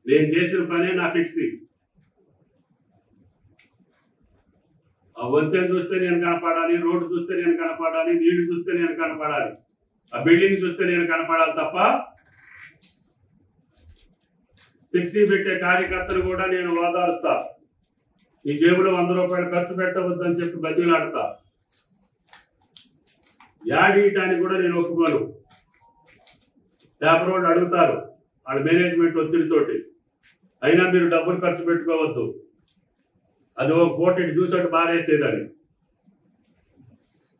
నేను చేసిన పనే నా ఫిక్సీ. ఆ వంతెన చూస్తే నేను కనపడాలి, రోడ్డు చూస్తే నేను కనపడాలి, నీళ్లు చూస్తే నేను కనపడాలి, ఆ బిల్డింగ్ చూస్తే నేను కనపడాలి తప్ప ఫిక్సీ పెట్టే కార్యకర్తలు కూడా నేను ఓదారుస్తా. ఈ జేబులో 100 రూపాయలు ఖర్చు పెట్టవద్దని చెప్పి బతిలాడతా. యాడీయటానికి కూడా నేను ఒప్పుకోను. పేపర్ వాళ్ళు అడుగుతారు వాళ్ళ మేనేజ్మెంట్ ఒత్తిడితోటి, అయినా మీరు డబ్బులు ఖర్చు పెట్టుకోవద్దు, అది ఒక కోటి చూసట్టు బారేసేదని.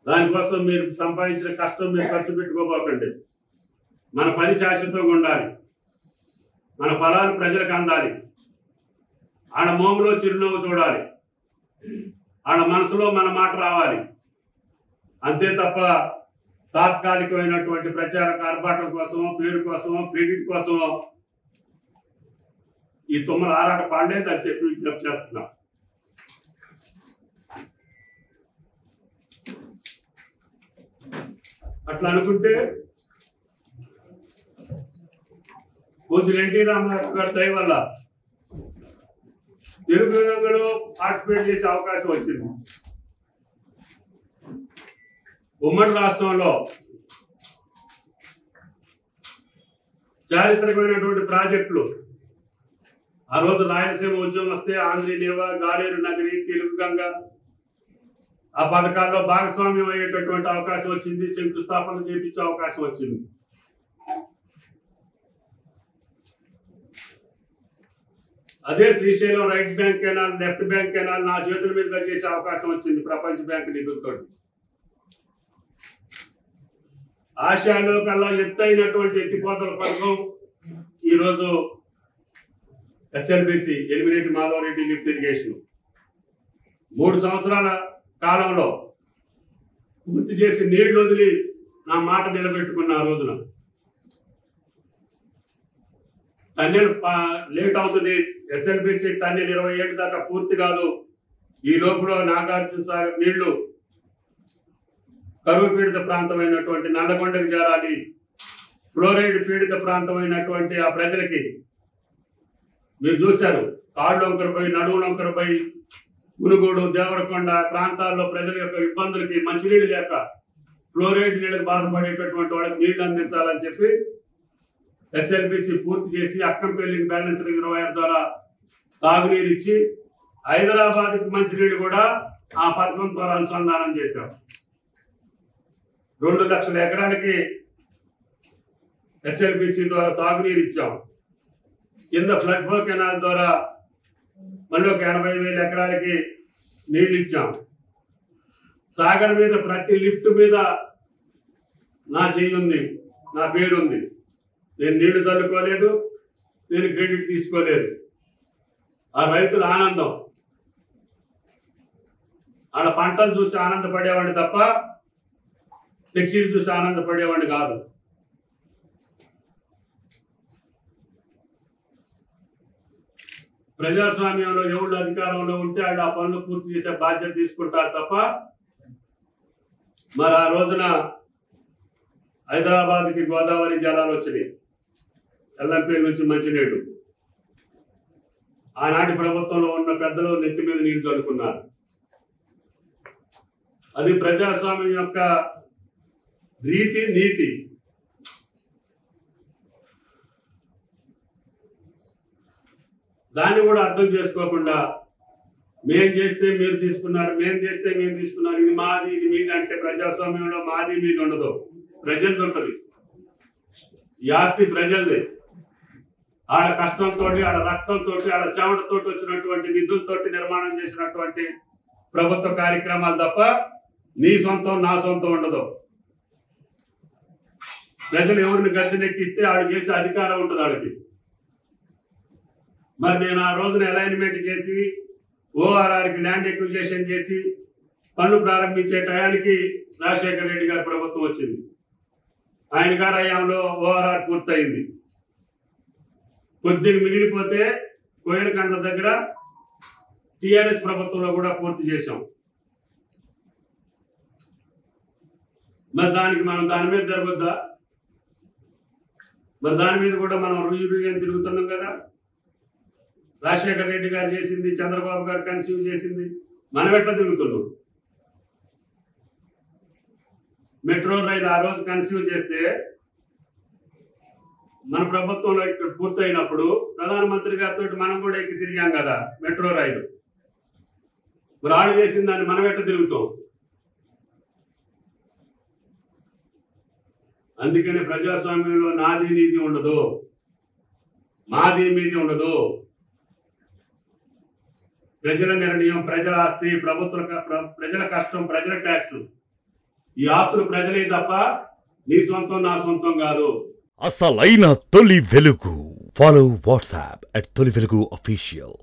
దానికోసం మీరు సంపాదించిన కష్టం మీరు ఖర్చు పెట్టుకోబోకండి. మన పని శాశ్వతంగా ఉండాలి, మన ఫలాలు ప్రజలకు అందాలి, ఆడ మోములో చిరునవ్వు చూడాలి, ఆడ మనసులో మన మాట రావాలి. అంతే తప్ప తాత్కాలికమైనటువంటి ప్రచార ఆర్భాటం కోసమో, పేరు కోసమో, క్రెడిట్ కోసమో ఈ తుమ్మల ఆరాట పాడలేదు అని చెప్పి విజ్ఞప్తి చేస్తున్నా. అట్లా అనుకుంటే కొద్దిగా ఎన్టీ రామారావు గారి దయ వల్ల తెలుగు రంగంలో పార్టిసిపేట్ చేసే అవకాశం వచ్చింది. ఉమ్మడి రాష్ట్రంలో చారిత్రకమైనటువంటి ప్రాజెక్టులు, ఆ రోజు రాయలసీమ ఉద్యమం వస్తే ఆంధ్రీనేవ, గాలేరు నగరి, తెలుగు గంగ ఆ పథకాల్లో భాగస్వామ్యం అయ్యేటటువంటి అవకాశం వచ్చింది, శంకుస్థాపన చేయించే అవకాశం వచ్చింది. అదే Srisailam right bank canal, left bank canal నా చేతుల మీదుగా చేసే అవకాశం వచ్చింది ప్రపంచ బ్యాంక్ నిధులతో. ఆసియాలో కల్లా ఎత్తైనటువంటి ఎత్తిపోతల పథకం ఈరోజు SLBC Elimineti Madhava Reddy lift irrigation 3 సంవత్సరాల కాలంలో పూర్తి చేసి నీళ్లు వదిలి నా మాట నిలబెట్టుకున్న ఆ రోజున. టన్నెల్ లేట్ అవుతుంది, ఎస్ఎల్బిసి టన్నెల్ 27 దాకా పూర్తి కాదు. ఈ లోపల నాగార్జున సాగర్ నీళ్లు కరువు పీడిత ప్రాంతమైనటువంటి నల్లగొండకు చేరాలి. ఫ్లోరైడ్ పీడిత ప్రాంతమైనటువంటి ఆ ప్రజలకి మీరు చూశారు, కాళ్ళు వంకరపై, నడువు వంకరపై, మునుగోడు, దేవరకొండ ప్రాంతాల్లో ప్రజల యొక్క ఇబ్బందులకి మంచినీళ్ళు లేక ఫ్లోరైడ్ నీళ్ళకి బాధపడేటటువంటి వాళ్ళకి నీళ్లు అందించాలని చెప్పి ఎస్ఎల్బిసి పూర్తి చేసి అక్కంపల్లికి బ్యాలెన్స్ రిజర్వాయర్ ద్వారా తాగునీరు ఇచ్చి హైదరాబాద్కి మంచినీళ్ళు కూడా ఆ పథకం ద్వారా అనుసంధానం చేశాం. 2 లక్షల ఎకరాలకి ఎస్ఎల్బిసి ద్వారా సాగునీరు ఇచ్చాం. కింద ఫ్లడ్ ఫ్లో కెనాల్ ద్వారా మళ్ళీ ఒక 80,000 ఎకరాలకి నీళ్లు ఇచ్చాం. సాగర్ మీద ప్రతి లిఫ్ట్ మీద నా చెయ్యి ఉంది, నా పేరుంది. నేను నీళ్లు చల్లుకోలేదు, నేను క్రెడిట్ తీసుకోలేదు. ఆ రైతుల ఆనందం, ఆడ పంటలు చూసి ఆనందపడేవాడిని తప్ప ఫ్లెక్సీలు చూసి ఆనందపడేవాడిని కాదు. ప్రజాస్వామ్యంలో ఎవరు అధికారంలో ఉంటే వాళ్ళు ఆ పనులు పూర్తి చేసే బాధ్యత తీసుకుంటారు తప్ప మరి ఆ రోజున హైదరాబాద్కి గోదావరి జలాలు వచ్చినాయి, ఎల్లంపల్లి నుంచి మంచినీళ్లు. ఆనాటి ప్రభుత్వంలో ఉన్న పెద్దలు నెత్తి మీద నీళ్లు చల్లుకున్నారు. అది ప్రజాస్వామ్యం యొక్క రీతి, నీతి. దాన్ని కూడా అర్థం చేసుకోకుండా మేం చేస్తే మీరు తీసుకున్నారు, మేం చేస్తే మేము తీసుకున్నారు, ఇది మాది, ఇది మీది అంటే ప్రజాస్వామ్యంలో మాది మీది ఉండదు, ప్రజలది ఉంటుంది. ఈ ఆస్తి ప్రజలది. ఆడ కష్టంతో, ఆడ రక్తంతో, ఆడ చెమటతో వచ్చినటువంటి నిధులతోటి నిర్మాణం చేసినటువంటి ప్రభుత్వ కార్యక్రమాలు తప్ప నీ సొంతం నా సొంతం ఉండదు. ప్రజలు ఎవరిని గద్దెనెక్కిస్తే ఆడు చేసే అధికారం ఉంటుంది ఆడికి. మరి నేను ఆ రోజున అలైన్మెంట్ చేసి ఓఆర్ఆర్కి ల్యాండ్ ఎక్విజిషన్ చేసి పనులు ప్రారంభించే టయానికి రాజశేఖర రెడ్డి గారి ప్రభుత్వం వచ్చింది. ఆయన గారి హయాంలో ఓఆర్ఆర్ పూర్తయింది. కొద్దిగా మిగిలిపోతే కోయలకండ దగ్గర టిఆర్ఎస్ ప్రభుత్వంలో కూడా పూర్తి చేశాం. మరి దానికి మనం దాని మీద జరగొద్దా? మరి దాని మీద కూడా మనం రుజువు అని తిరుగుతున్నాం కదా. రాజశేఖర రెడ్డి గారు చేసింది, చంద్రబాబు గారు కన్సీవ్ చేసింది, మనం ఎట్లా తిరుగుతున్నాం? మెట్రో రైలు ఆ రోజు కన్సీవ్ చేస్తే మన ప్రభుత్వంలో ఇక్కడ పూర్తయినప్పుడు ప్రధానమంత్రి గారితో మనం కూడా ఎక్కి తిరిగాం కదా మెట్రో రైలు. మరి వాళ్ళు చేసిన దాన్ని మనం ఎట్లా తిరుగుతాం? అందుకని ప్రజాస్వామ్యంలో నాది నీది ఉండదు, మాది మీది ఉండదు. ప్రజల నిర్ణయం, ప్రజల ఆస్తి, ప్రజల కష్టం, ప్రజల ట్యాక్స్. ఈ ఆస్తులు ప్రజలే తప్ప నీ సొంతం నా సొంతం కాదు. అసలైన తొలి వెలుగు. ఫాలో వాట్సాప్ @తొలి వెలుగు official.